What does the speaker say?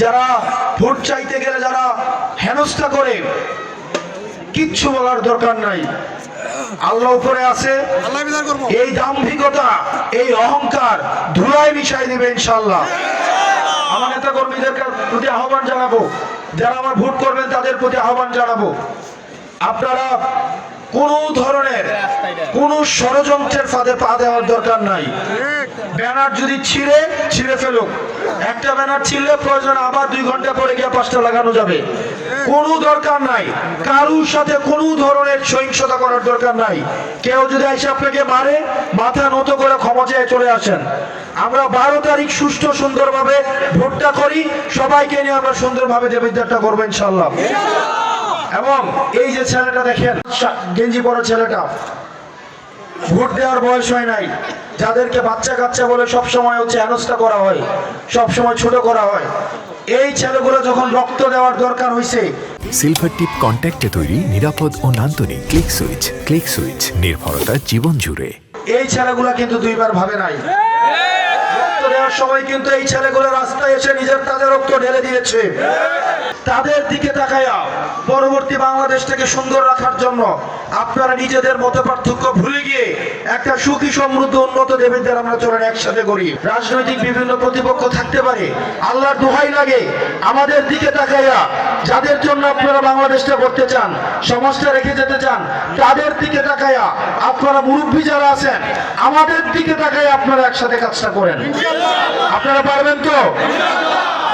যারা ভোট চাইতে গেলে যারা হেনস্থা করে, কিচ্ছু বলার দরকার নাই। আল্লাহ উপরে আছে, এই দাম্ভিকতা, এই অহংকার ধুলায় মিশাই দিবে ইনশাআল্লাহ। আমার নেতা কর্মীদের প্রতি আহ্বান জানাবো, যারা আমার ভোট করবেন তাদের প্রতি আহ্বান জানাবো, আপনারা কোনো ধরনের কোনো ষড়যন্ত্রের ফাঁদে পা দেওয়ার দরকার নাই। ব্যানার যদি ছিঁড়ে ফেলুক, একটা ব্যানার ছিঁড়লে প্রয়োজন আবার 2 ঘন্টা পরে গিয়ে 5টা লাগানো যাবে। কোনো দরকার নাই, কারুর সাথে কোনো ধরনের সহিংসতা করার দরকার নাই। কেউ যদি এসে আপনাকে মারে, মাথা নত করে ক্ষমা চেয়ে চলে আসেন। আমরা 12 তারিখ সুষ্ঠু সুন্দরভাবে ভোটটা করি, সবাইকে নিয়ে আমরা সুন্দরভাবে দেবীদারটা করবো ইনশাআল্লাহ। এবং এই যে ছেলেটা দেখেন, গেঞ্জি পরা ছেলেটা, ভোট দেওয়ার বয়স হয় নাই, যাদেরকে বাচ্চা কাচ্চা বলে সবসময় হচ্ছে হেনস্থা করা হয়, সবসময় ছোট করা হয়, এই ছেলেগুলো যখন রক্ত দেওয়ার দরকার হয়েছে, সিলভার টিপ কন্ট্যাক্টে তৈরি নিরাপদ ও নান্দনিক ক্লিক সুইচ নির্ভরতা জীবন জুড়ে। এই ছেলেগুলা কিন্তু 2 বার ভাবে নাই। রক্ত দেওয়ার সময় কিন্তু এই ছেলেগুলো রাস্তায় এসে নিজের তাজা রক্ত ঢেলে দিয়েছে। তাদের দিকে তাকায়া পরবর্তী বাংলাদেশটাকে সুন্দর রাখার জন্য আপনারা নিজেদের মত পার্থক্য ভুলে গিয়ে একটা সুখী সমৃদ্ধ উন্নত দেবীদের আমরা চলেন একসাথে করি। রাজনৈতিক বিভিন্ন প্রতিপক্ষ থাকতে পারে, আল্লাহর দোহাই লাগে আমাদের দিকে তাকায়া, যাদের জন্য আপনারা বাংলাদেশটা করতে চান, সমাজটা রেখে যেতে চান, তাদের দিকে তাকায়া আপনারা মুরব্বী যারা আছেন, আমাদের দিকে তাকায়া আপনারা একসাথে কাজটা করেন। আপনারা পারবেন তো?